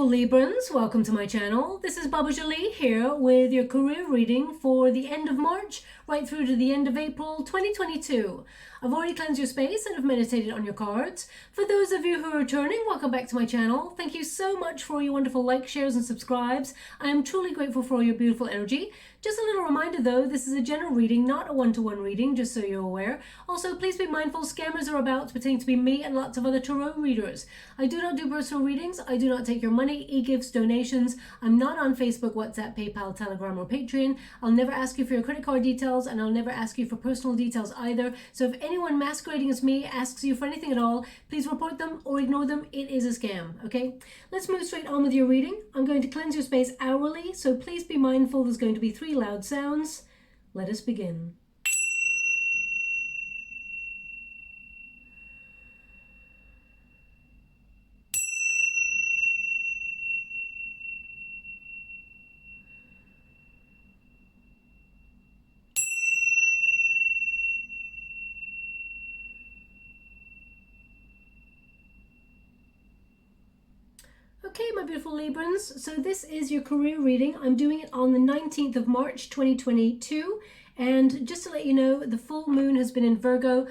beautiful Librans, welcome to my channel. This is Baba Jolie here with your career reading for the end of March right through to the end of April 2022. I've already cleansed your space and have meditated on your cards. For those of you who are returning, welcome back to my channel. Thank you so much for your wonderful likes, shares and subscribes. I am truly grateful for all your beautiful energy. Just a little reminder though, this is a general reading, not a one-to-one reading, just so you're aware. Also, please be mindful, scammers are about to pretend to be me and lots of other tarot readers. I do not do personal readings. I do not take your money, e-gifts, donations. I'm not on Facebook, WhatsApp, PayPal, Telegram or Patreon. I'll never ask you for your credit card details and I'll never ask you for personal details either. So if anyone masquerading as me asks you for anything at all, please report them or ignore them. It is a scam, okay? Let's move straight on with your reading. I'm going to cleanse your space hourly, so please be mindful there's going to be 3 loud sounds. Let us begin. Okay, my beautiful Librans, so this is your career reading. I'm doing it on the 19th of March 2022, and just to let you know, the full moon has been in Virgo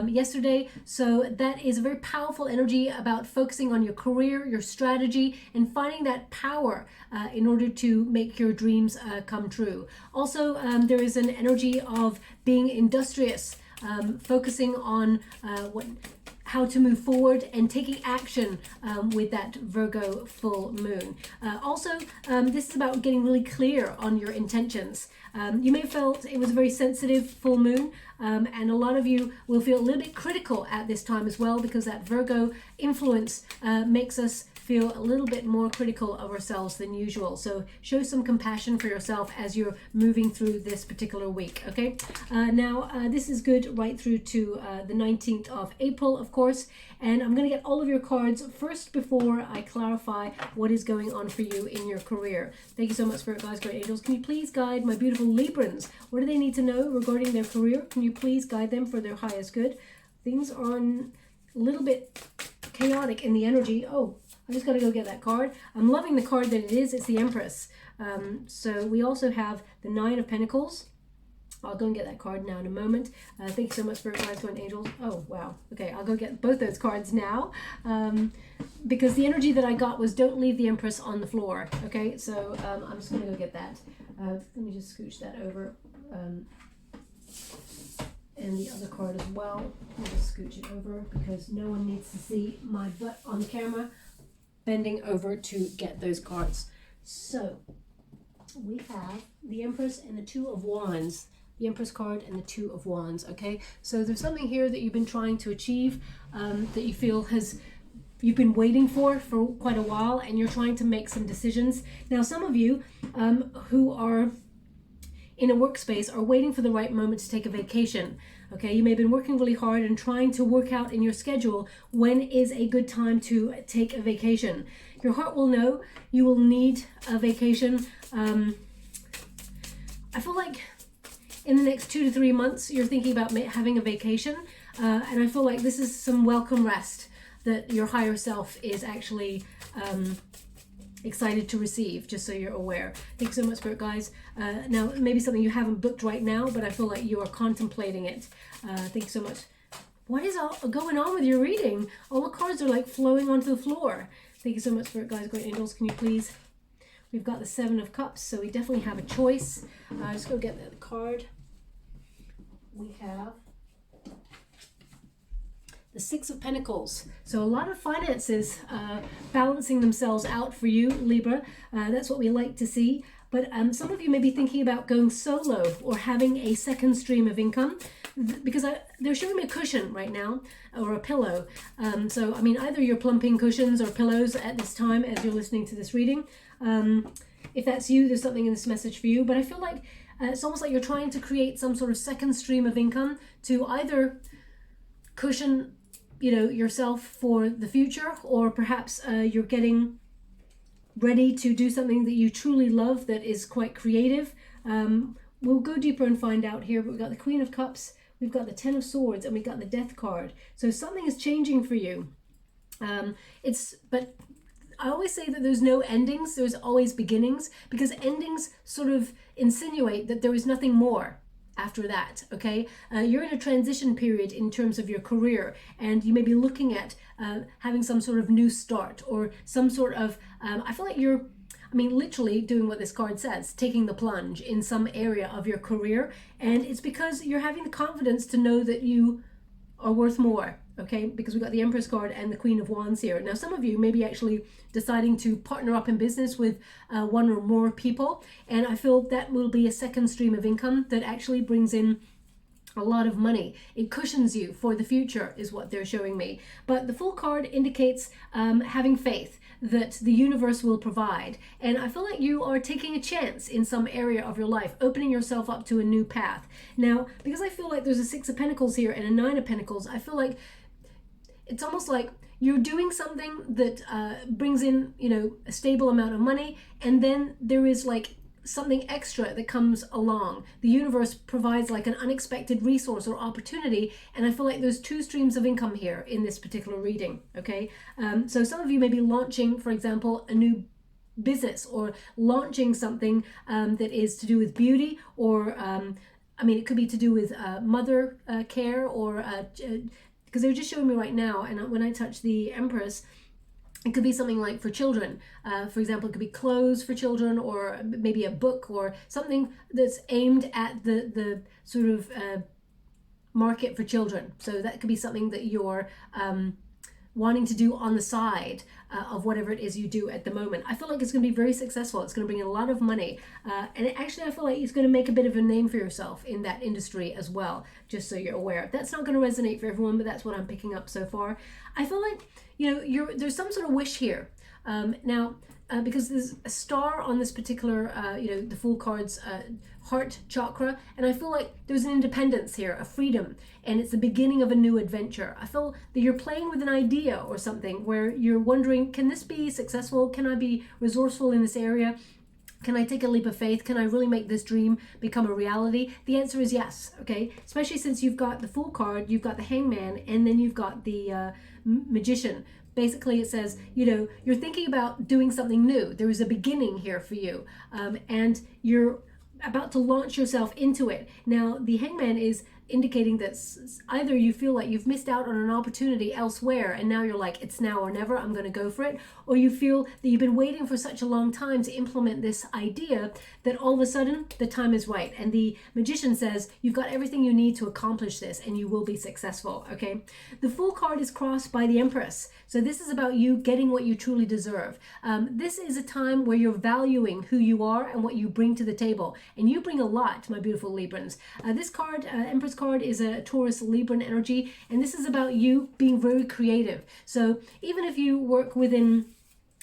yesterday, so that is a very powerful energy about focusing on your career, your strategy, and finding that power in order to make your dreams come true. Also, there is an energy of being industrious, focusing on how to move forward and taking action with that Virgo full moon. Also, this is about getting really clear on your intentions. You may have felt it was a very sensitive full moon, and a lot of you will feel a little bit critical at this time as well, because that Virgo influence makes us feel a little bit more critical of ourselves than usual. So show some compassion for yourself as you're moving through this particular week, okay? This is good right through to the 19th of April, of course, and I'm going to get all of your cards first before I clarify what is going on for you in your career. Thank you so much, Spirit Guides, Great Angels. Can you please guide my beautiful Librans? What do they need to know regarding their career? Can you please guide them for their highest good? Things are a little bit chaotic in the energy. Oh, I just got to go get that card. I'm loving the card that it is. It's the Empress. So we also have the 9 of Pentacles. I'll go and get that card now in a moment. Thank you so much, Spirit Guides, Great Angels. Oh, wow. Okay, I'll go get both those cards now. Because the energy that I got was don't leave the Empress on the floor. Okay, so I'm just going to go get that. Let me just scooch that over. And the other card as well. I'll just scooch it over because no one needs to see my butt on camera. Bending over to get those cards. So we have the Empress and the 2 of Wands. The Empress card and the 2 of Wands. Okay, so there's something here that you've been trying to achieve, that you feel you've been waiting for quite a while, and you're trying to make some decisions. Now, some of you who are in a workspace are waiting for the right moment to take a vacation. Okay, you may have been working really hard and trying to work out in your schedule when is a good time to take a vacation. Your heart will know you will need a vacation. I feel like in the next 2 to 3 months you're thinking about having a vacation, and I feel like this is some welcome rest that your higher self is actually excited to receive, just so you're aware. Thanks so much, Spirit Guides. Now, maybe something you haven't booked right now, but I feel like you are contemplating it. Thank you so much. What is all going on with your reading? All the cards are like flowing onto the floor. Thank you so much, Spirit Guides, Great Angels. Can you please? We've got the 7 of Cups, so we definitely have a choice. Let's go get the card. We have the 6 of Pentacles. So a lot of finances balancing themselves out for you, Libra. That's what we like to see. But some of you may be thinking about going solo or having a second stream of income, because they're showing me a cushion right now, or a pillow. So, I mean, either you're plumping cushions or pillows at this time as you're listening to this reading. If that's you, there's something in this message for you. But I feel like it's almost like you're trying to create some sort of second stream of income to either cushion, you know, yourself for the future, or perhaps you're getting ready to do something that you truly love that is quite creative. We'll go deeper and find out here, but we've got the Queen of Cups, we've got the 10 of Swords, and we've got the Death card. So something is changing for you. But I always say that there's no endings, there's always beginnings, because endings sort of insinuate that there is nothing more after that, okay? You're in a transition period in terms of your career, and you may be looking at having some sort of new start, or some sort of, I feel like you're, I mean, literally doing what this card says, taking the plunge in some area of your career, and it's because you're having the confidence to know that you are worth more, okay? Because we got the Empress card and the Queen of Wands here. Now, some of you may be actually deciding to partner up in business with one or more people, and I feel that will be a second stream of income that actually brings in a lot of money. It cushions you for the future, is what they're showing me. But the Fool card indicates having faith that the universe will provide. And I feel like you are taking a chance in some area of your life, opening yourself up to a new path. Now, because I feel like there's a Six of Pentacles here and a Nine of Pentacles, I feel like it's almost like you're doing something that brings in, you know, a stable amount of money, and then there is like something extra that comes along. The universe provides like an unexpected resource or opportunity, and I feel like there's two streams of income here in this particular reading, okay? So some of you may be launching, for example, a new business, or launching something that is to do with beauty, or I mean, it could be to do with mother care, or because they're just showing me right now, and when I touch the Empress, it could be something like for children. For example, it could be clothes for children, or maybe a book, or something that's aimed at the sort of market for children. So that could be something that you're wanting to do on the side of whatever it is you do at the moment. I feel like it's going to be very successful. It's going to bring in a lot of money. And actually, I feel like it's going to make a bit of a name for yourself in that industry as well, just so you're aware. That's not going to resonate for everyone, but that's what I'm picking up so far. I feel like, you know, there's some sort of wish here. Now, because there's a star on this particular, you know, the Fool card's heart chakra, and I feel like there's an independence here, a freedom, and it's the beginning of a new adventure. I feel that you're playing with an idea or something where you're wondering, can this be successful? Can I be resourceful in this area? Can I take a leap of faith? Can I really make this dream become a reality? The answer is yes, okay? Especially since you've got the Fool card, you've got the Hangman, and then you've got the Magician. Basically, it says, you know, you're thinking about doing something new. There is a beginning here for you, and you're about to launch yourself into it. Now, the Hangman is indicating that either you feel like you've missed out on an opportunity elsewhere, and now you're like, it's now or never, I'm going to go for it, or you feel that you've been waiting for such a long time to implement this idea that all of a sudden the time is right. And the Magician says you've got everything you need to accomplish this, and you will be successful, okay? The Fool card is crossed by the Empress, so this is about you getting what you truly deserve. This is a time where you're valuing who you are and what you bring to the table, and you bring a lot, my beautiful Librans. This card, Empress card, is a Taurus Libran energy, and this is about you being very creative. So even if you work within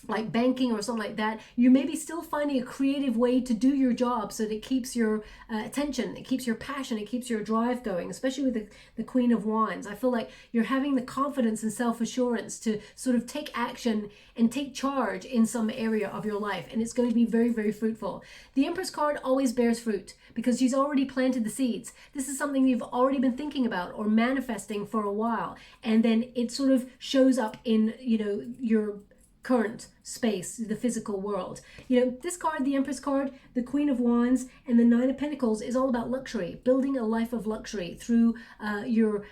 like banking or something like that, you may be still finding a creative way to do your job so that it keeps your attention, it keeps your passion, it keeps your drive going, especially with the Queen of Wands. I feel like you're having the confidence and self-assurance to sort of take action and take charge in some area of your life, and it's going to be very, very fruitful. The Empress card always bears fruit because she's already planted the seeds. This is something you've already been thinking about or manifesting for a while, and then it sort of shows up in, you know, your current space, the physical world. You know, this card, the Empress card, the Queen of Wands, and the Nine of Pentacles is all about luxury, building a life of luxury through your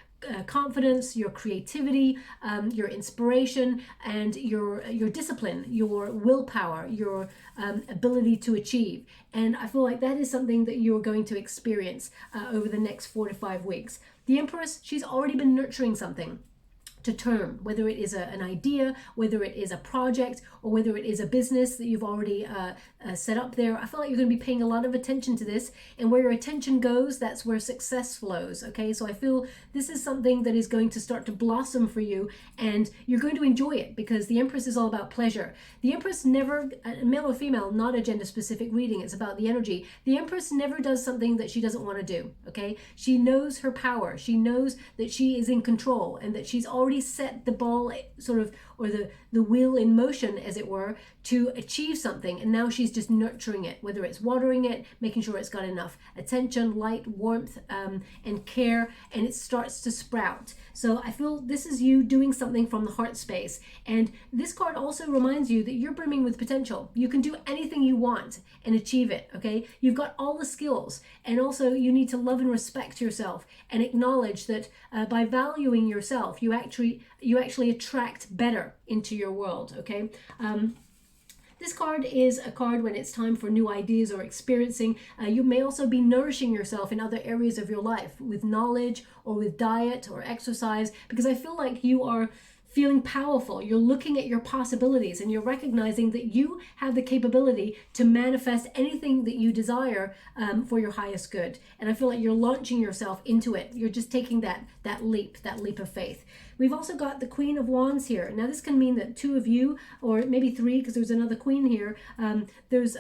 confidence, your creativity, your inspiration, and your discipline, your willpower, your ability to achieve. And I feel like that is something that you're going to experience over the next 4 to 5 weeks. The Empress, she's already been nurturing something to term, whether it is an idea, whether it is a project, or whether it is a business that you've already set up there. I feel like you're going to be paying a lot of attention to this, and where your attention goes, that's where success flows, okay? So I feel this is something that is going to start to blossom for you, and you're going to enjoy it because the Empress is all about pleasure. The Empress never, male or female, not a gender-specific reading, it's about the energy. The Empress never does something that she doesn't want to do, okay? She knows her power. She knows that she is in control and that she's already set the ball sort of or the wheel in motion, as it were, to achieve something. And now she's just nurturing it, whether it's watering it, making sure it's got enough attention, light, warmth, and care, and it starts to sprout. So I feel this is you doing something from the heart space. And this card also reminds you that you're brimming with potential. You can do anything you want and achieve it, okay? You've got all the skills. And also you need to love and respect yourself and acknowledge that by valuing yourself, you actually attract better into your world, okay? This card is a card when it's time for new ideas or experiencing. You may also be nourishing yourself in other areas of your life with knowledge or with diet or exercise, because I feel like you are feeling powerful. You're looking at your possibilities and you're recognizing that you have the capability to manifest anything that you desire for your highest good. And I feel like you're launching yourself into it. You're just taking that leap of faith. We've also got the Queen of Wands here. Now this can mean that two of you, or maybe three, because there's another queen here. There's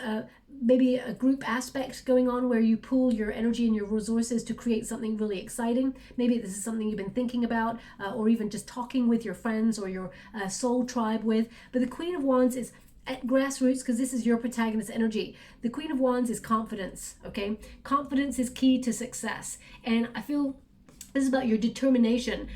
maybe a group aspect going on where you pool your energy and your resources to create something really exciting. Maybe this is something you've been thinking about, or even just talking with your friends or your soul tribe with. But the Queen of Wands is at grassroots, because this is your protagonist energy. The Queen of Wands is confidence, okay? Confidence is key to success. And I feel this is about your determination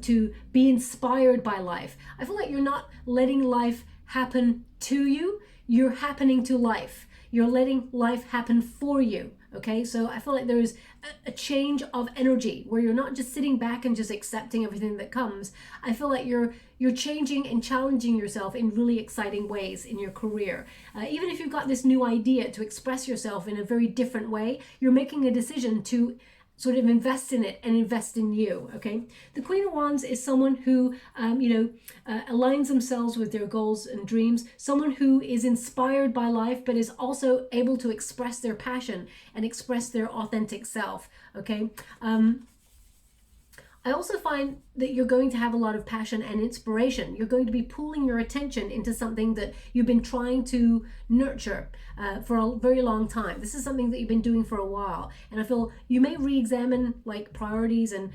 to be inspired by life. I feel like you're not letting life happen to you. You're happening to life. You're letting life happen for you. Okay, so I feel like there is a change of energy where you're not just sitting back and just accepting everything that comes. I feel like you're changing and challenging yourself in really exciting ways in your career. Even if you've got this new idea to express yourself in a very different way, you're making a decision to sort of invest in it and invest in you, okay? The Queen of Wands is someone who, aligns themselves with their goals and dreams, someone who is inspired by life, but is also able to express their passion and express their authentic self, okay? I also find that you're going to have a lot of passion and inspiration. You're going to be pooling your attention into something that you've been trying to nurture for a very long time. This is something that you've been doing for a while. And I feel you may re-examine like priorities and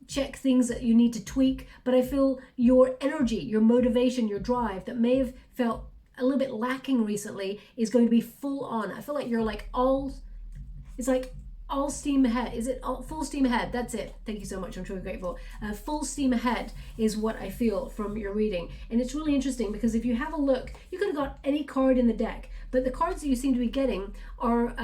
check things that you need to tweak. But I feel your energy, your motivation, your drive that may have felt a little bit lacking recently is going to be full on. I feel like you're like it's like all steam ahead. Is it full steam ahead? That's it. Thank you so much. I'm truly grateful. Full steam ahead is what I feel from your reading. And it's really interesting because if you have a look, you could have got any card in the deck, but the cards that you seem to be getting are,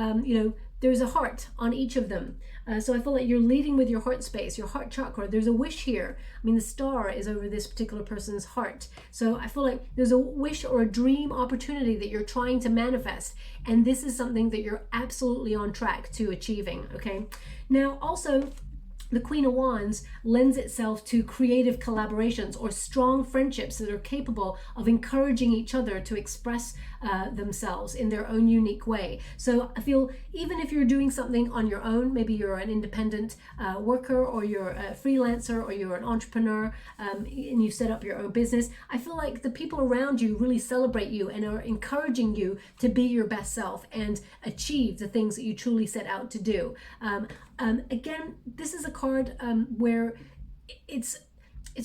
there's a heart on each of them. So I feel like you're leading with your heart space, your heart chakra. There's a wish here. I mean, the star is over this particular person's heart. So I feel like there's a wish or a dream opportunity that you're trying to manifest. And this is something that you're absolutely on track to achieving, okay? Now, also, the Queen of Wands lends itself to creative collaborations or strong friendships that are capable of encouraging each other to express themselves in their own unique way. So I feel even if you're doing something on your own, maybe you're an independent worker, or you're a freelancer, or you're an entrepreneur, and you set up your own business, I feel like the people around you really celebrate you and are encouraging you to be your best self and achieve the things that you truly set out to do. Again, this is a card where it's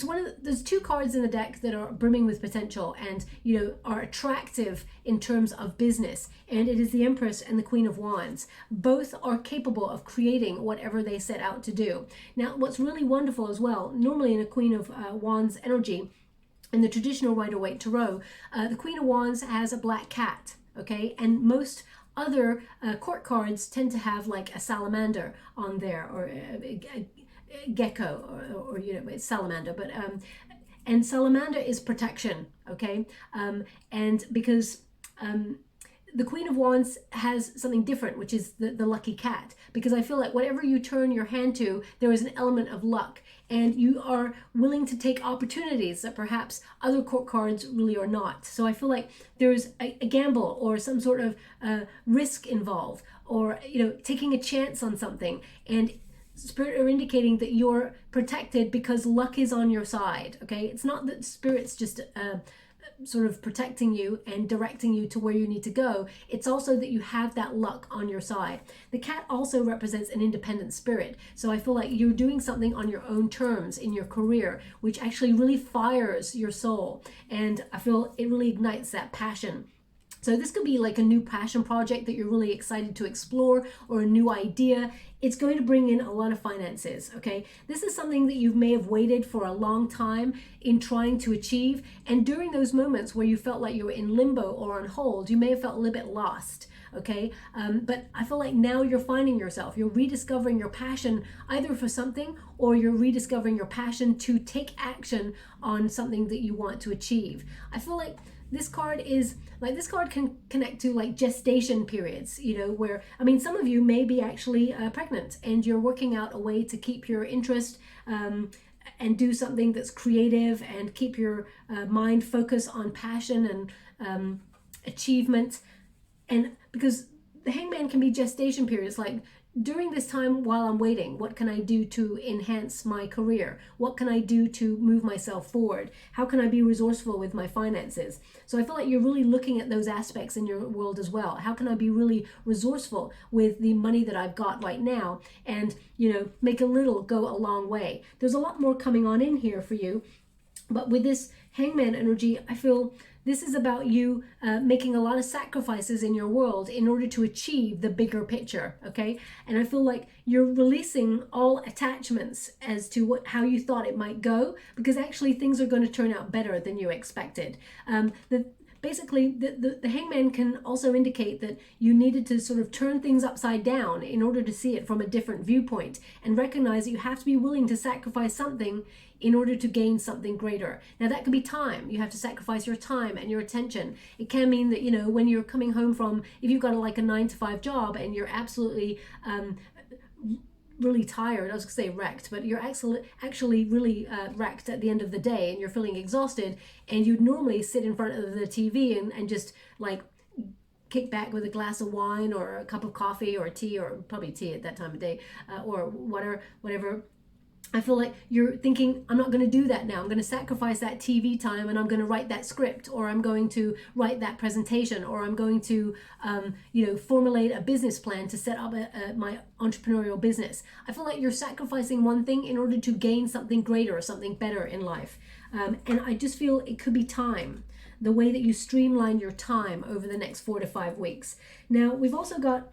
one of there's two cards in the deck that are brimming with potential and are attractive in terms of business, and it is the Empress and the Queen of Wands. Both are capable of creating whatever they set out to do. Now, what's really wonderful as well, normally in a Queen of Wands energy, in the traditional Rider-Waite Tarot, the Queen of Wands has a black cat, okay, and most other court cards tend to have like a salamander on there, or a gecko, or it's salamander, but and salamander is protection, okay? And because the Queen of Wands has something different, which is the lucky cat, because I feel like whatever you turn your hand to, there is an element of luck, and you are willing to take opportunities that perhaps other court cards really are not. So I feel like there's a gamble or some sort of risk involved, or taking a chance on something, and Spirit are indicating that you're protected because luck is on your side, okay? It's not that Spirit's just sort of protecting you and directing you to where you need to go. It's also that you have that luck on your side. The cat also represents an independent spirit. So I feel like you're doing something on your own terms in your career, which actually really fires your soul. And I feel it really ignites that passion. So this could be like a new passion project that you're really excited to explore, or a new idea. It's going to bring in a lot of finances, okay? This is something that you may have waited for a long time in trying to achieve. And during those moments where you felt like you were in limbo or on hold, you may have felt a little bit lost, okay? But I feel like now you're finding yourself. You're rediscovering your passion either for something, or you're rediscovering your passion to take action on something that you want to achieve. I feel like this card can connect to like gestation periods, you know, where, I mean, some of you may be actually pregnant and you're working out a way to keep your interest and do something that's creative and keep your mind focused on passion and achievement. And because the Hangman can be gestation periods, like during this time while I'm waiting, what can I do to enhance my career? What can I do to move myself forward? How can I be resourceful with my finances? So I feel like you're really looking at those aspects in your world as well. How can I be really resourceful with the money that I've got right now and, you know, make a little go a long way? There's a lot more coming on in here for you. But with this Hangman energy, I feel this is about you making a lot of sacrifices in your world in order to achieve the bigger picture, okay? And I feel like you're releasing all attachments as to how you thought it might go, because actually things are going to turn out better than you expected. Basically, the Hangman can also indicate that you needed to sort of turn things upside down in order to see it from a different viewpoint, and recognize that you have to be willing to sacrifice something in order to gain something greater. Now that could be time. You have to sacrifice your time and your attention. It can mean that, you know, when you're coming home from, if you've got like a 9-to-5 job and you're absolutely really tired, I was gonna say wrecked, but you're actually really wrecked at the end of the day and you're feeling exhausted, and you'd normally sit in front of the TV and just like kick back with a glass of wine or a cup of coffee or tea, or probably tea at that time of day, or whatever. I feel like you're thinking, I'm not going to do that now. I'm going to sacrifice that TV time and I'm going to write that script, or I'm going to write that presentation, or I'm going to, formulate a business plan to set up my entrepreneurial business. I feel like you're sacrificing one thing in order to gain something greater or something better in life. And I just feel it could be time, the way that you streamline your time over the next 4 to 5 weeks. Now, we've also got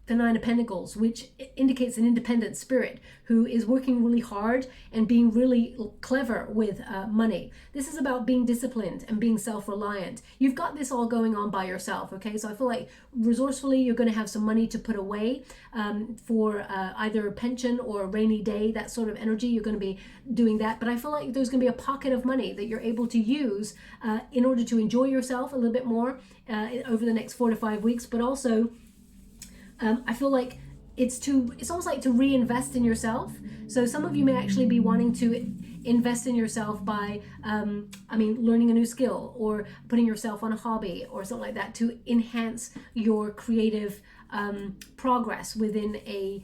the Nine of Pentacles, which indicates an independent spirit who is working really hard and being really clever with money. This is about being disciplined and being self-reliant. You've got this all going on by yourself, okay? So I feel like resourcefully you're going to have some money to put away for either a pension or a rainy day, that sort of energy. You're going to be doing that. But I feel like there's going to be a pocket of money that you're able to use in order to enjoy yourself a little bit more over the next 4 to 5 weeks, but also I feel like it's almost like to reinvest in yourself. So some of you may actually be wanting to invest in yourself by, learning a new skill or putting yourself on a hobby or something like that to enhance your creative progress within a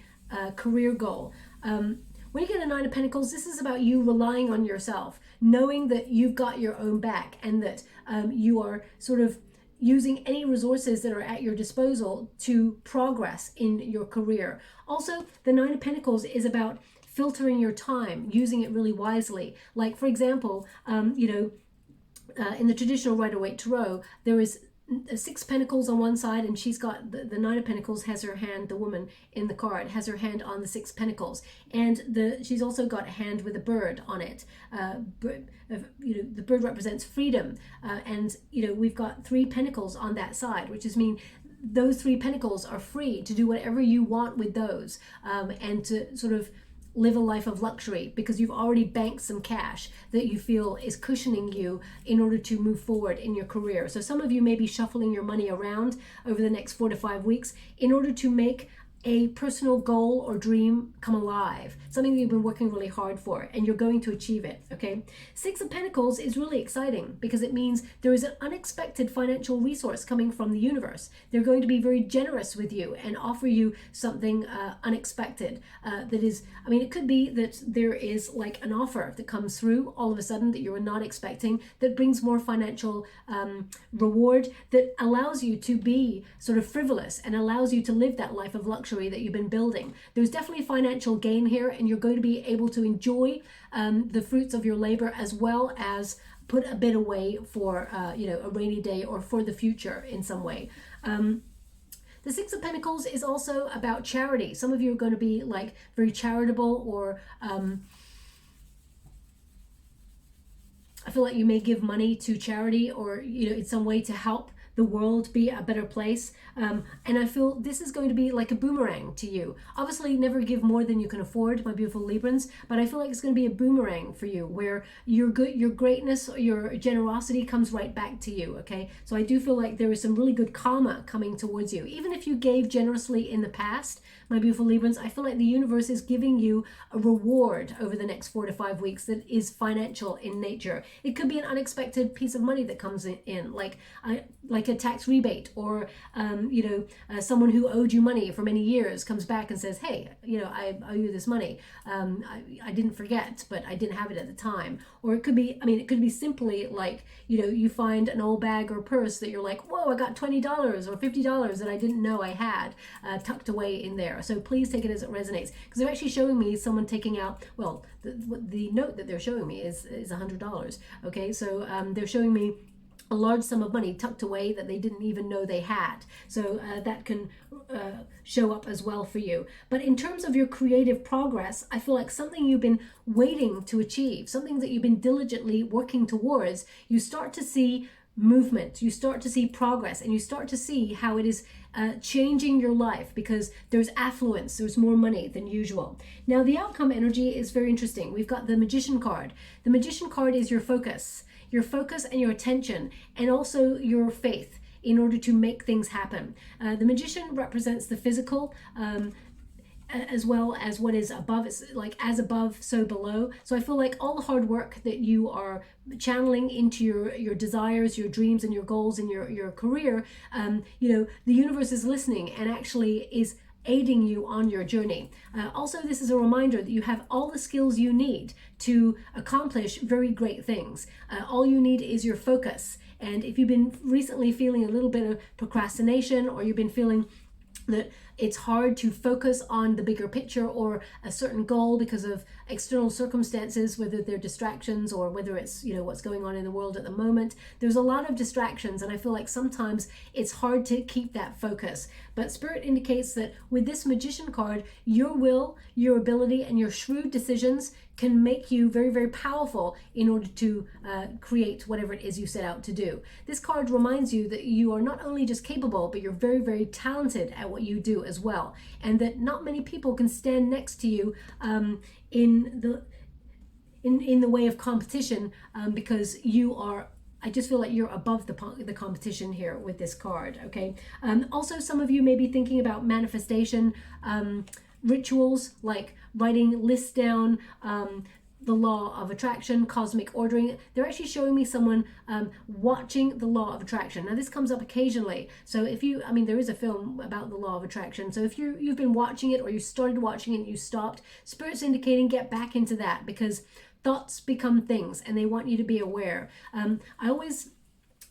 career goal. When you get a Nine of Pentacles, this is about you relying on yourself, knowing that you've got your own back, and that you are sort of using any resources that are at your disposal to progress in your career. Also, the Nine of Pentacles is about filtering your time, using it really wisely. Like, for example, in the traditional Rider-Waite Tarot, there is 6 pentacles on one side, and she's got the Nine of Pentacles has her hand, the woman in the card has her hand on the 6 pentacles, and she's also got a hand with a bird on it. The bird represents freedom, and we've got 3 pentacles on that side, which is mean those 3 pentacles are free to do whatever you want with those, and to sort of live a life of luxury, because you've already banked some cash that you feel is cushioning you in order to move forward in your career. So some of you may be shuffling your money around over the next 4 to 5 weeks in order to make a personal goal or dream come alive, something that you've been working really hard for, and you're going to achieve it, okay? Six of Pentacles is really exciting because it means there is an unexpected financial resource coming from the universe. They're going to be very generous with you and offer you something unexpected. That is, I mean, it could be that there is like an offer that comes through all of a sudden that you were not expecting, that brings more financial reward, that allows you to be sort of frivolous and allows you to live that life of luxury that you've been building. There's definitely financial gain here, and you're going to be able to enjoy the fruits of your labor, as well as put a bit away for you know, a rainy day or for the future in some way. The Six of Pentacles is also about charity. Some of you are going to be like very charitable, or I feel like you may give money to charity, or, you know, in some way to help the world be a better place. And I feel this is going to be like a boomerang to you. Obviously, never give more than you can afford, my beautiful Librans, but I feel like it's going to be a boomerang for you, where your greatness, your generosity comes right back to you, okay? So I do feel like there is some really good karma coming towards you. Even if you gave generously in the past, my beautiful Librans, I feel like the universe is giving you a reward over the next 4 to 5 weeks that is financial in nature. It could be an unexpected piece of money that comes in, like a tax rebate, or you know, someone who owed you money for many years comes back and says, hey, you know, I owe you this money. I didn't forget, but I didn't have it at the time. Or it could be, I mean, it could be simply like, you know, you find an old bag or purse that you're like, whoa, I got $20 or $50 that I didn't know I had tucked away in there. So please take it as it resonates, because they're actually showing me someone taking out, well, the note that they're showing me is $100. Okay, so they're showing me a large sum of money tucked away that they didn't even know they had. So that can show up as well for you. But in terms of your creative progress, I feel like something you've been waiting to achieve, something that you've been diligently working towards, you start to see movement, you start to see progress, and you start to see how it is changing your life, because there's affluence, there's more money than usual. Now, the outcome energy is very interesting. We've got the Magician card. The Magician card is your focus and your attention, and also your faith in order to make things happen. The Magician represents the physical, as well as what is above. It's like as above, so below. So I feel like all the hard work that you are channeling into your desires, your dreams, and your goals in your career, you know, the universe is listening and actually is aiding you on your journey. Also, this is a reminder that you have all the skills you need to accomplish very great things. All you need is your focus. And if you've been recently feeling a little bit of procrastination, or you've been feeling that it's hard to focus on the bigger picture or a certain goal because of external circumstances, whether they're distractions or whether it's, you know, what's going on in the world at the moment. There's a lot of distractions, and I feel like sometimes it's hard to keep that focus. But Spirit indicates that with this Magician card, your will, your ability, and your shrewd decisions can make you very, very powerful in order to create whatever it is you set out to do. This card reminds you that you are not only just capable, but you're very, very talented at what you do as well, and that not many people can stand next to you in the way of competition, because you are, I just feel like you're above the competition here with this card, okay? Also, some of you may be thinking about manifestation rituals, like writing lists down, the law of attraction, cosmic ordering. They're actually showing me someone watching the law of attraction. Now, this comes up occasionally. So if you, I mean, there is a film about the law of attraction. So if you've been watching it, or you started watching it and you stopped, Spirit's indicating get back into that, because thoughts become things and they want you to be aware. I always,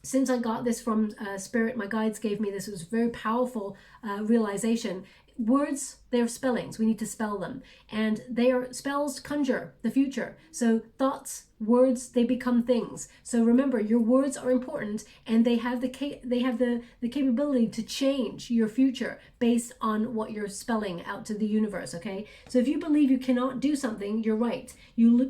since I got this from Spirit, my guides gave me this, it was a very powerful realization. Words, they're spellings. We need to spell them. And they are spells conjure the future. So thoughts, words, they become things. So remember, your words are important, and they have the capability to change your future based on what you're spelling out to the universe, okay? So if you believe you cannot do something, you're right.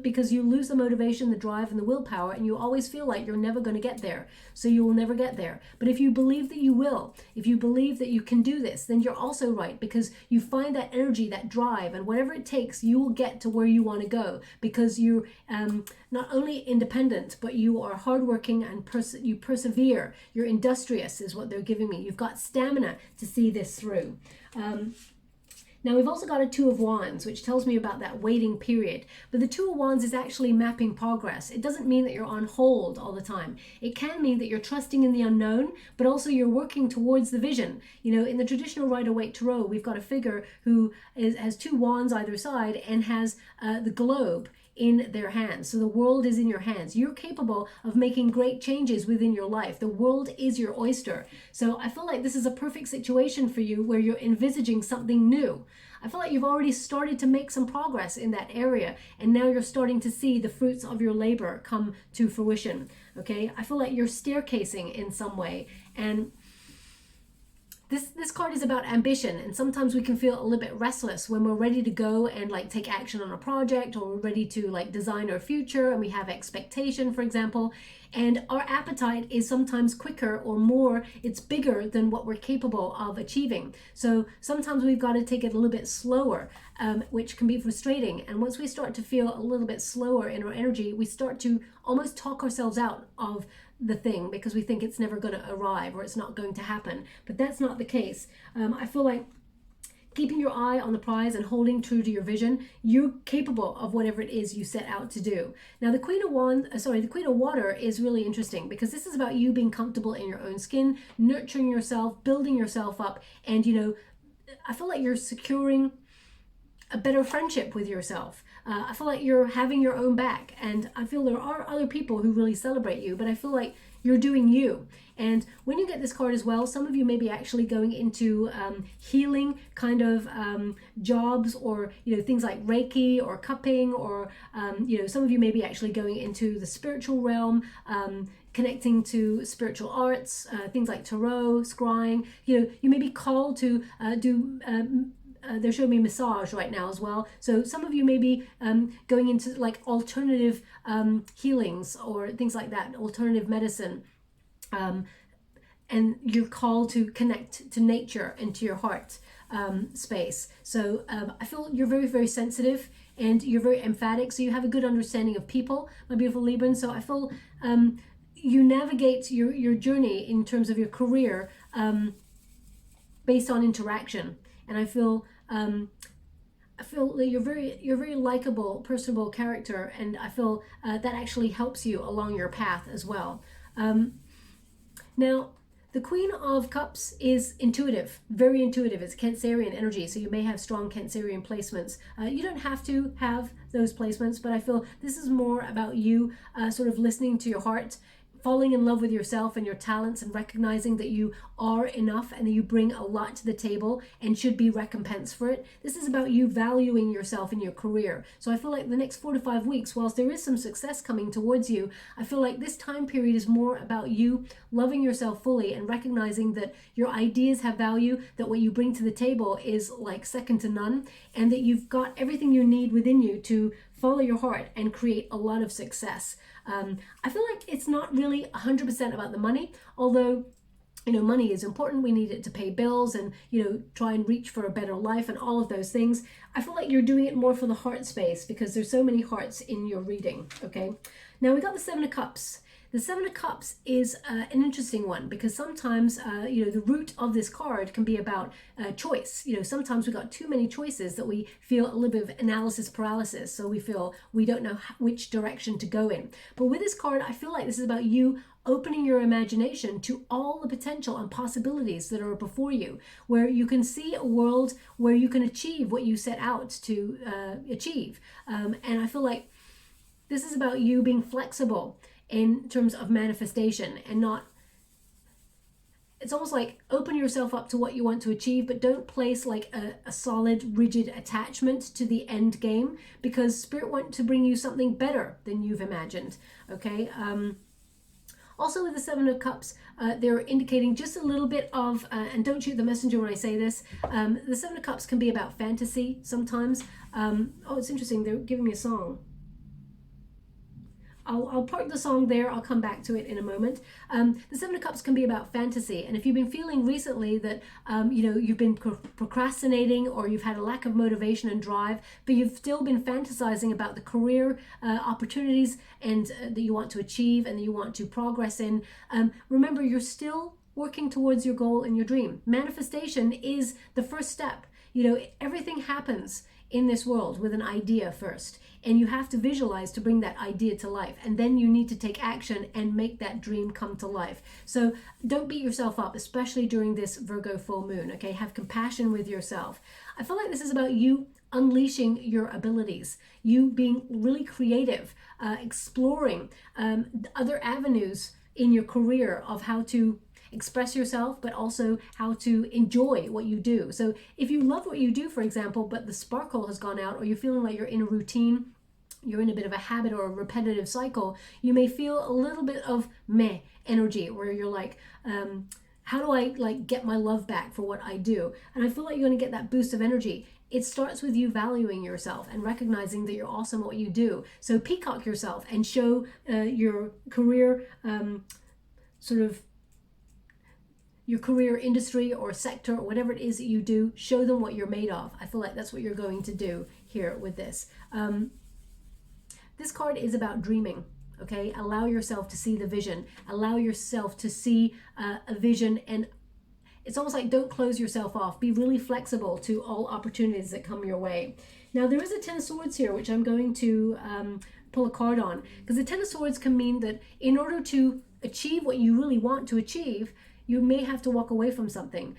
Because you lose the motivation, the drive, and the willpower, and you always feel like you're never going to get there. So you will never get there. But if you believe that you will, if you believe that you can do this, then you're also right, because you find that energy, that drive, and whatever it takes, you will get to where you want to go, because you're not only independent, but you are hardworking and you persevere. You're industrious is what they're giving me. You've got stamina to see this through. Now we've also got a Two of Wands, which tells me about that waiting period. But the Two of Wands is actually mapping progress. It doesn't mean that you're on hold all the time. It can mean that you're trusting in the unknown, but also you're working towards the vision. You know, in the traditional Rider-Waite Tarot, we've got a figure who has two wands either side and has the globe in their hands. So the world is in your hands. You're capable of making great changes within your life. The world is your oyster. So I feel like this is a perfect situation for you where you're envisaging something new. I feel like you've already started to make some progress in that area, and now you're starting to see the fruits of your labor come to fruition. Okay, I feel like you're staircasing in some way, and this card is about ambition, and sometimes we can feel a little bit restless when we're ready to go and like take action on a project, or we're ready to like design our future and we have expectation, for example, and our appetite is sometimes quicker or more, it's bigger than what we're capable of achieving. So sometimes we've got to take it a little bit slower, which can be frustrating. And once we start to feel a little bit slower in our energy, we start to almost talk ourselves out of the thing because we think it's never going to arrive or it's not going to happen. But that's not the case. I feel like keeping your eye on the prize and holding true to your vision, you're capable of whatever it is you set out to do. Now, the Queen of Water is really interesting because this is about you being comfortable in your own skin, nurturing yourself, building yourself up, and you know, I feel like you're securing a better friendship with yourself. I feel like you're having your own back, and I feel there are other people who really celebrate you, but I feel like you're doing you. And when you get this card as well, some of you may be actually going into healing kind of jobs, or you know, things like Reiki or cupping, or you know, some of you may be actually going into the spiritual realm, connecting to spiritual arts, things like tarot, scrying. You know, you may be called to do they're showing me massage right now as well. So some of you may be going into like alternative healings or things like that, alternative medicine. And you're called to connect to nature and to your heart space. So I feel you're very, very sensitive and you're very emphatic. So you have a good understanding of people, my beautiful Librans. So I feel you navigate your journey in terms of your career based on interaction. And I feel that you're very likable, personable character, and I feel that actually helps you along your path as well. Now, the Queen of Cups is intuitive, very intuitive. It's Cancerian energy, so you may have strong Cancerian placements. You don't have to have those placements, but I feel this is more about you sort of listening to your heart, falling in love with yourself and your talents, and recognizing that you are enough and that you bring a lot to the table and should be recompensed for it. This is about you valuing yourself in your career. So I feel like the next 4 to 5 weeks, whilst there is some success coming towards you, I feel like this time period is more about you loving yourself fully and recognizing that your ideas have value, that what you bring to the table is like second to none, and that you've got everything you need within you to follow your heart and create a lot of success. I feel like it's not really 100% about the money, although, you know, money is important. We need it to pay bills and, you know, try and reach for a better life and all of those things. I feel like you're doing it more for the heart space because there's so many hearts in your reading, okay? Now we got the Seven of Cups. The Seven of Cups is an interesting one because sometimes, you know, the root of this card can be about choice. You know, sometimes we got too many choices that we feel a little bit of analysis paralysis. So we feel we don't know which direction to go in. But with this card, I feel like this is about you opening your imagination to all the potential and possibilities that are before you, where you can see a world where you can achieve what you set out to achieve. And I feel like this is about you being flexible in terms of manifestation, and not, it's almost like open yourself up to what you want to achieve, but don't place like a solid, rigid attachment to the end game, because Spirit wants to bring you something better than you've imagined, okay? Also with the Seven of Cups, they're indicating just a little bit of, and don't shoot the messenger when I say this, the Seven of Cups can be about fantasy sometimes. Oh, it's interesting, they're giving me a song. I'll park the song there. I'll come back to it in a moment. The Seven of Cups can be about fantasy. And if you've been feeling recently that, you know, you've been procrastinating, or you've had a lack of motivation and drive, but you've still been fantasizing about the career opportunities and that you want to achieve and that you want to progress in, remember, you're still working towards your goal and your dream. Manifestation is the first step. You know, everything happens in this world with an idea first, and you have to visualize to bring that idea to life, and then you need to take action and make that dream come to life. So don't beat yourself up, especially during this Virgo full moon. Okay, have compassion with yourself. I feel like this is about you unleashing your abilities, you being really creative, exploring other avenues in your career of how to express yourself, but also how to enjoy what you do. So if you love what you do, for example, but the sparkle has gone out, or you're feeling like you're in a routine, you're in a bit of a habit or a repetitive cycle, you may feel a little bit of meh energy, where you're like, how do I like get my love back for what I do? And I feel like you're going to get that boost of energy. It starts with you valuing yourself and recognizing that you're awesome at what you do. So peacock yourself and show your career your career industry or sector or whatever it is that you do, show them what you're made of. I feel like that's what you're going to do here with this. This card is about dreaming, okay? Allow yourself to see the vision. Allow yourself to see a vision, and it's almost like don't close yourself off. Be really flexible to all opportunities that come your way. Now, there is a Ten of Swords here, which I'm going to pull a card on, because the Ten of Swords can mean that in order to achieve what you really want to achieve, you may have to walk away from something.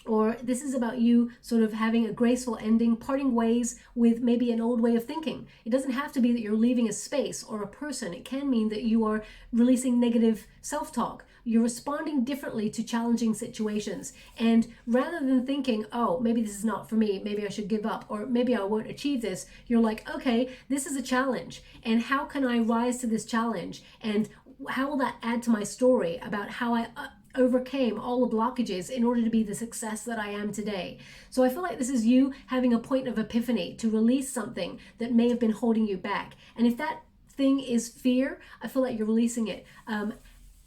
Or this is about you sort of having a graceful ending, parting ways with maybe an old way of thinking. It doesn't have to be that you're leaving a space or a person. It can mean that you are releasing negative self-talk. You're responding differently to challenging situations. And rather than thinking, oh, maybe this is not for me, maybe I should give up, or maybe I won't achieve this, you're like, okay, this is a challenge. And how can I rise to this challenge? And how will that add to my story about how I overcame all the blockages in order to be the success that I am today? So I feel like this is you having a point of epiphany to release something that may have been holding you back. And if that thing is fear, I feel like you're releasing it.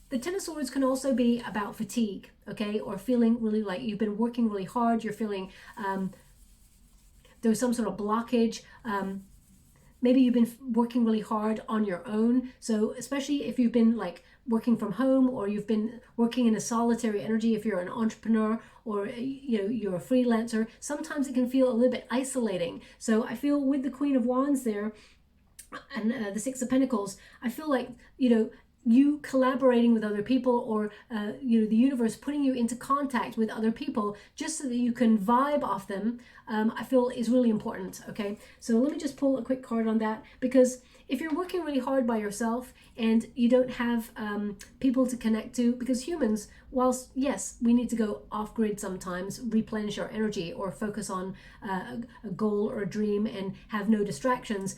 The Ten of Swords can also be about fatigue, okay? Or feeling really like you've been working really hard. You're feeling there's some sort of blockage. Maybe you've been working really hard on your own. So especially if you've been like working from home, or you've been working in a solitary energy, if you're an entrepreneur or you're a freelancer, sometimes it can feel a little bit isolating. So I feel with the Queen of Wands there and the Six of Pentacles, I feel like, you collaborating with other people, or the universe putting you into contact with other people just so that you can vibe off them, I feel is really important. Okay, so let me just pull a quick card on that, because if you're working really hard by yourself and you don't have people to connect to, because humans, whilst yes, we need to go off grid sometimes, replenish our energy or focus on a goal or a dream and have no distractions,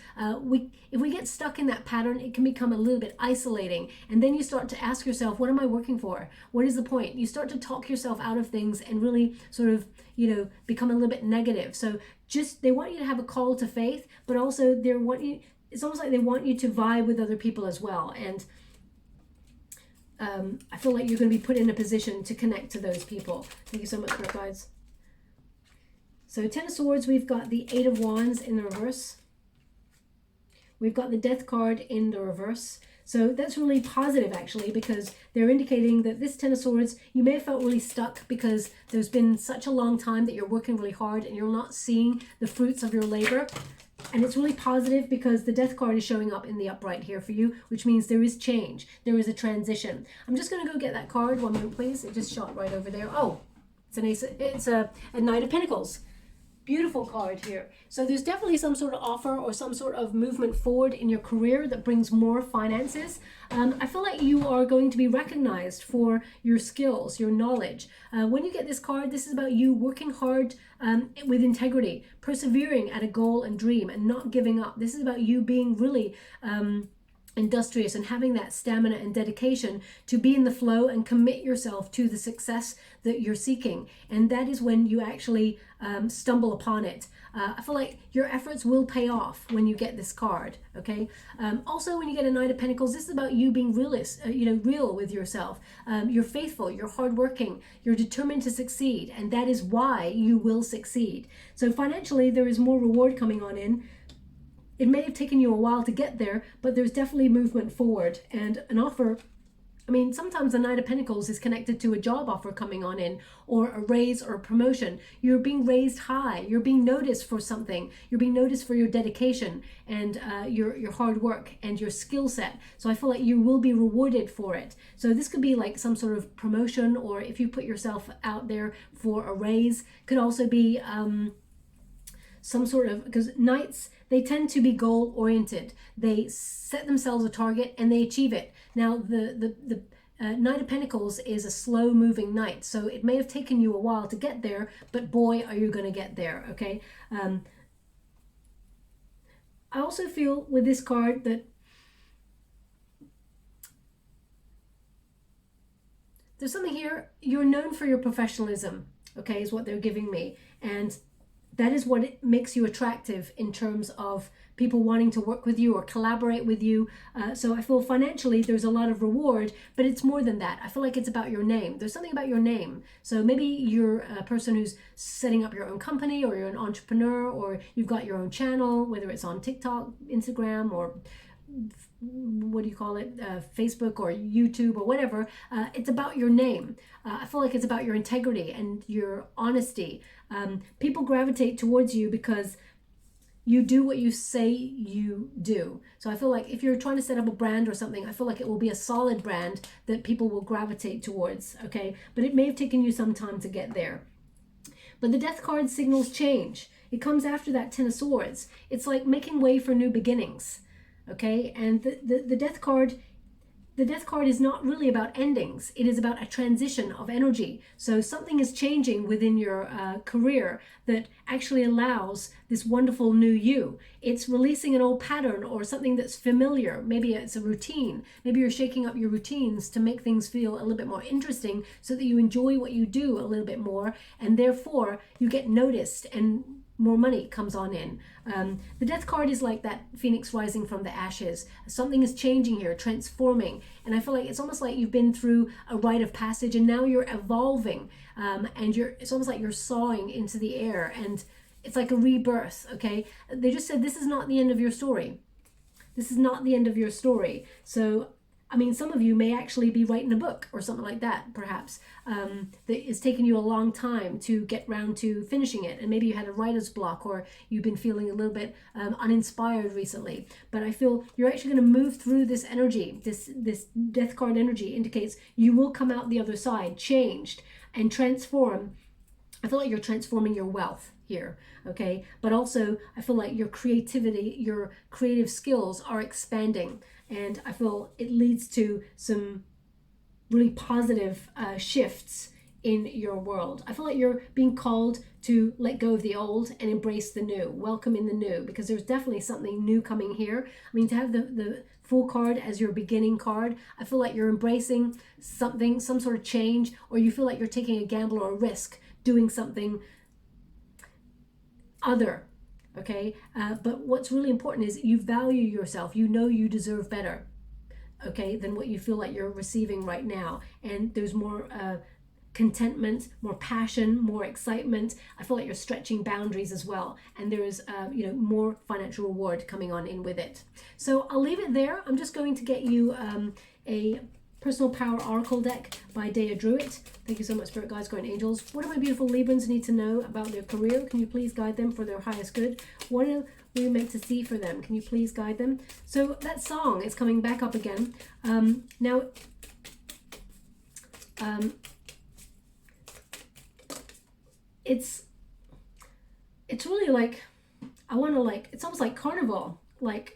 if we get stuck in that pattern, it can become a little bit isolating. And then you start to ask yourself, what am I working for? What is the point? You start to talk yourself out of things and really sort of, become a little bit negative. So they want you to have a call to faith, but also it's almost like they want you to vibe with other people as well. And I feel like you're going to be put in a position to connect to those people. Thank you so much, guys. So Ten of Swords, we've got the Eight of Wands in the reverse. We've got the Death card in the reverse. So that's really positive, actually, because they're indicating that this Ten of Swords, you may have felt really stuck because there's been such a long time that you're working really hard and you're not seeing the fruits of your labor. And it's really positive because the Death card is showing up in the upright here for you, which means there is change. There is a transition. I'm just going to go get that card. 1 moment, please. It just shot right over there. Oh, it's a Knight of Pentacles. Beautiful card here. So there's definitely some sort of offer or some sort of movement forward in your career that brings more finances. I feel like you are going to be recognized for your skills, your knowledge. When you get this card, this is about you working hard with integrity, persevering at a goal and dream and not giving up. This is about you being really industrious and having that stamina and dedication to be in the flow and commit yourself to the success that you're seeking. And that is when you actually stumble upon it. I feel like your efforts will pay off when you get this card, okay? Also, when you get a Knight of Pentacles, this is about you being real with yourself. You're faithful, you're hardworking, you're determined to succeed, and that is why you will succeed. So financially, there is more reward coming on in. It may have taken you a while to get there, but there's definitely movement forward and an offer I mean, sometimes the Knight of Pentacles is connected to a job offer coming on in, or a raise or a promotion. You're being raised high. You're being noticed for something. You're being noticed for your dedication and your hard work and your skill set. So I feel like you will be rewarded for it. So this could be like some sort of promotion, or if you put yourself out there for a raise, could also be some sort of, because Knights, they tend to be goal oriented. They set themselves a target and they achieve it. Now the Knight of Pentacles is a slow moving knight, so it may have taken you a while to get there, but boy, are you going to get there. Okay. I also feel with this card that there's something here. You're known for your professionalism, okay, is what they're giving me. And that is what it makes you attractive in terms of people wanting to work with you or collaborate with you. So I feel financially there's a lot of reward, but it's more than that. I feel like it's about your name. There's something about your name. So maybe you're a person who's setting up your own company, or you're an entrepreneur, or you've got your own channel, whether it's on TikTok, Instagram, or what do you call it, Facebook or YouTube or whatever. It's about your name. I feel like it's about your integrity and your honesty. People gravitate towards you because you do what you say you do. So I feel like if you're trying to set up a brand or something, I feel like it will be a solid brand that people will gravitate towards, okay? But it may have taken you some time to get there. But the Death card signals change. It comes after that Ten of Swords. It's like making way for new beginnings. Okay, and the Death card is not really about endings. It is about a transition of energy. So something is changing within your career that actually allows this wonderful new you. It's releasing an old pattern or something that's familiar. Maybe it's a routine. Maybe you're shaking up your routines to make things feel a little bit more interesting so that you enjoy what you do a little bit more, and therefore you get noticed and more money comes on in. The Death card is like that phoenix rising from the ashes. Something is changing here, transforming. And I feel like it's almost like you've been through a rite of passage and now you're evolving. And it's almost like you're soaring into the air, and it's like a rebirth, okay? They just said this is not the end of your story. This is not the end of your story. So I mean, some of you may actually be writing a book or something like that, perhaps, that is taking you a long time to get round to finishing it. And maybe you had a writer's block, or you've been feeling a little bit uninspired recently. But I feel you're actually going to move through this energy. This Death card energy indicates you will come out the other side, changed and transform. I feel like you're transforming your wealth here, okay? But also, I feel like your creativity, your creative skills are expanding. And I feel it leads to some really positive shifts in your world. I feel like you're being called to let go of the old and embrace the new, welcome in the new, because there's definitely something new coming here. I mean, to have the Fool card as your beginning card, I feel like you're embracing something, some sort of change, or you feel like you're taking a gamble or a risk, doing something other. Okay, but what's really important is you value yourself. You know you deserve better, okay, than what you feel like you're receiving right now. And there's more contentment, more passion, more excitement. I feel like you're stretching boundaries as well. And there is, more financial reward coming on in with it. So I'll leave it there. I'm just going to get you a Personal Power Oracle deck by DREWIT. Thank you so much, Spirit Guides, Guardian Angels. What do my beautiful Librans need to know about their career? Can you please guide them for their highest good? What are we meant to see for them? Can you please guide them? So that song is coming back up again. It's really like, I want to like, it's almost like carnival, like,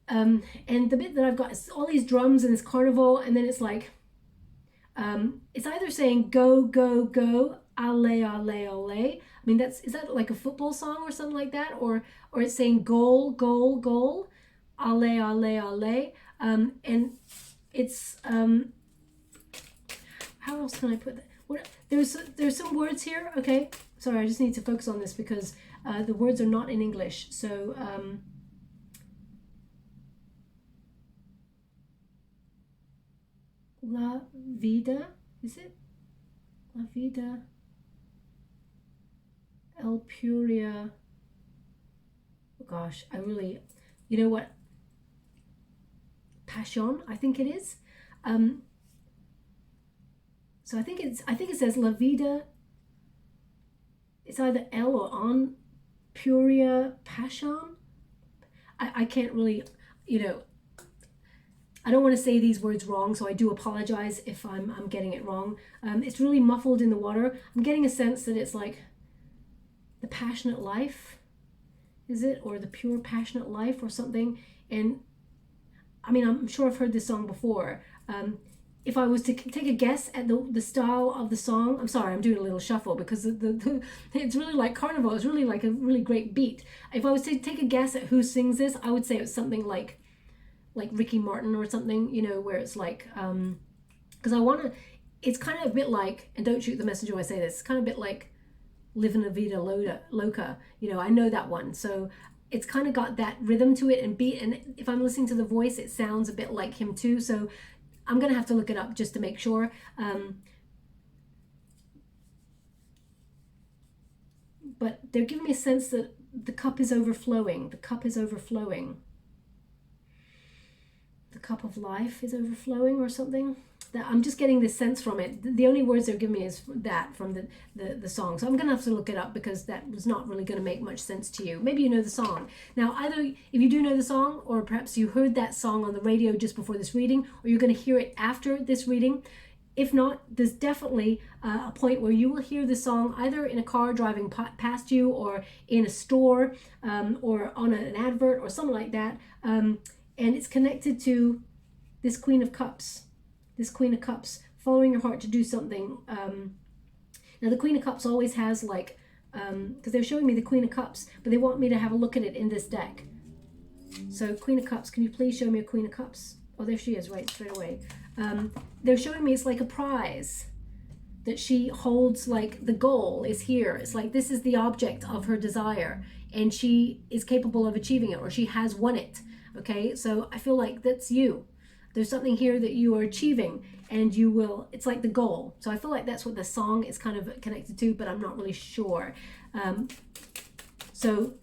and the bit that I've got is all these drums and this carnival, and then it's like, it's either saying go, go, go, alle, alle, alle. I mean, is that like a football song or something like that? Or it's saying goal, goal, goal, alle, alle, alle. And it's, how else can I put that? There's some words here, okay? Sorry, I just need to focus on this because the words are not in English. So, La vida, is it? La vida, El Puria. Oh gosh, you know what? passion, I think it is. So I think it says La Vida. It's either L or on Puria Passion. I can't really, you know, I don't want to say these words wrong, so I do apologize if I'm getting it wrong. It's really muffled in the water. I'm getting a sense that it's like the passionate life, is it? Or the pure passionate life or something. And I mean, I'm sure I've heard this song before. If I was to take a guess at the style of the song, I'm sorry, I'm doing a little shuffle because it's really like carnival. It's really like a really great beat. If I was to take a guess at who sings this, I would say it's something like Ricky Martin or something, you know, where it's like, because it's kind of a bit like, and don't shoot the messenger when I say this, it's kind of a bit like Livin' a Vida Loca, you know, I know that one. So it's kind of got that rhythm to it and beat, and if I'm listening to the voice, it sounds a bit like him too. So I'm gonna have to look it up just to make sure. But they're giving me a sense that the cup is overflowing. The cup is overflowing. The cup of life is overflowing or something. That I'm just getting this sense from it. The only words they're giving me is that from the song. So I'm gonna have to look it up because that was not really gonna make much sense to you. Maybe you know the song. Now, either if you do know the song, or perhaps you heard that song on the radio just before this reading, or you're gonna hear it after this reading. If not, there's definitely a point where you will hear the song either in a car driving past you, or in a store, or on an advert or something like that. And it's connected to this Queen of Cups. This Queen of Cups, following your heart to do something. Now the Queen of Cups always has like, because they're showing me the Queen of Cups, but they want me to have a look at it in this deck. So Queen of Cups, can you please show me a Queen of Cups? Oh, there she is, right, straight away. They're showing me it's like a prize that she holds, like the goal is here. It's like this is the object of her desire, and she is capable of achieving it, or she has won it. Okay, so I feel like that's you. There's something here that you are achieving, and you will, it's like the goal. So I feel like that's what the song is kind of connected to, but I'm not really sure. So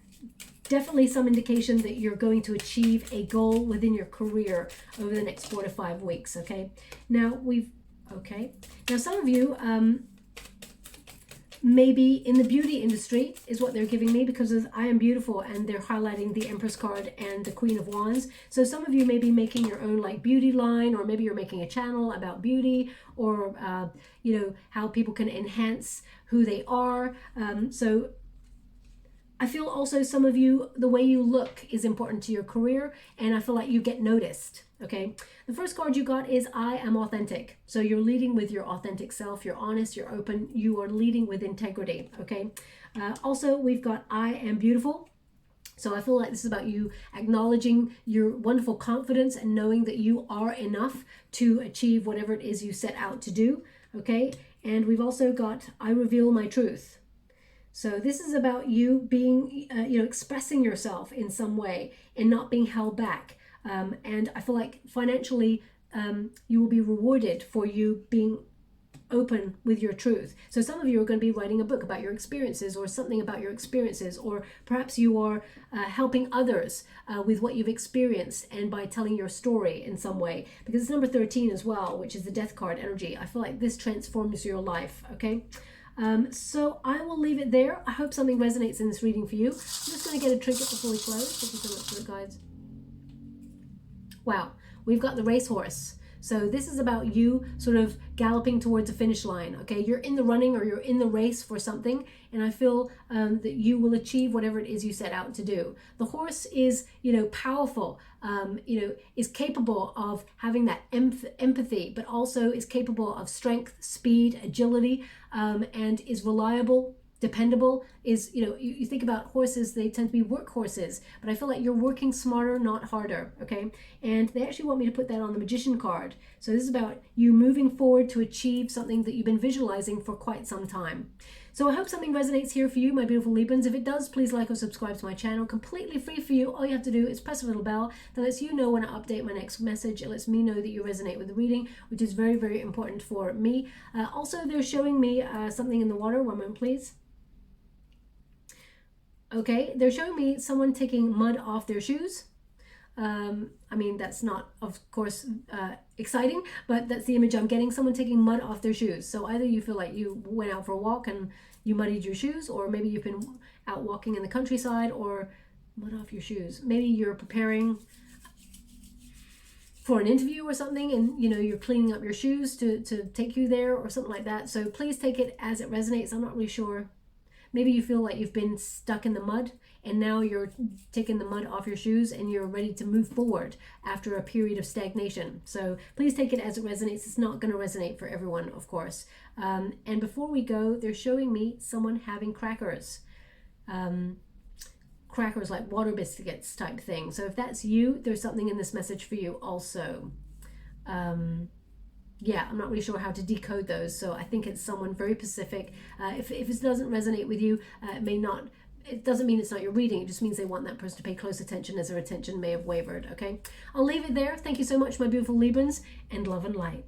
definitely some indication that you're going to achieve a goal within your career over the next 4 to 5 weeks, okay? Now now some of you, maybe in the beauty industry is what they're giving me, because I am beautiful, and they're highlighting the Empress card and the Queen of Wands. So some of you may be making your own like beauty line, or maybe you're making a channel about beauty, or you know, how people can enhance who they are. So I feel also some of you, the way you look is important to your career, and I feel like you get noticed, okay? The first card you got is I am authentic. So you're leading with your authentic self, you're honest, you're open, you are leading with integrity, okay? Also, we've got I am beautiful. So I feel like this is about you acknowledging your wonderful confidence and knowing that you are enough to achieve whatever it is you set out to do, okay? And we've also got I reveal my truth. So this is about you being, you know, expressing yourself in some way and not being held back. And I feel like financially, you will be rewarded for you being open with your truth. So some of you are going to be writing a book about your experiences, or something about your experiences, or perhaps you are helping others with what you've experienced, and by telling your story in some way, because it's number 13 as well, which is the Death card energy. I feel like this transforms your life, okay? So I will leave it there. I hope something resonates in this reading for you. I'm just going to get a trinket before we close. Thank you so much for the guides. Wow, we've got the racehorse. So this is about you sort of galloping towards a finish line, okay? You're in the running, or you're in the race for something, and I feel that you will achieve whatever it is you set out to do. The horse is, you know, powerful, you know, is capable of having that empathy, but also is capable of strength, speed, agility, and is reliable, dependable. Is, you know, you think about horses, they tend to be workhorses, but I feel like you're working smarter, not harder, okay? And they actually want me to put that on the Magician card. So this is about you moving forward to achieve something that you've been visualizing for quite some time. So I hope something resonates here for you, my beautiful Librans. If it does, please like or subscribe to my channel. Completely free for you. All you have to do is press a little bell that lets you know when I update my next message. It lets me know that you resonate with the reading, which is very, very important for me. Also, they're showing me something in the water. One moment, please. Okay, they're showing me someone taking mud off their shoes. I mean, that's not, of course, exciting, but that's the image I'm getting. Someone taking mud off their shoes. So either you feel like you went out for a walk and you muddied your shoes, or maybe you've been out walking in the countryside, or mud off your shoes. Maybe you're preparing for an interview or something, and you know you're cleaning up your shoes to take you there or something like that. So please take it as it resonates. I'm not really sure. Maybe you feel like you've been stuck in the mud and now you're taking the mud off your shoes and you're ready to move forward after a period of stagnation. So please take it as it resonates. It's not going to resonate for everyone, of course. And before we go, they're showing me someone having crackers. Crackers like water biscuits type thing. So if that's you, there's something in this message for you also. Yeah, I'm not really sure how to decode those, so I think it's someone very specific. If it doesn't resonate with you, it doesn't mean it's not your reading. It just means they want that person to pay close attention, as their attention may have wavered. Okay, I'll leave it there. Thank you so much, my beautiful Librans, and love and light.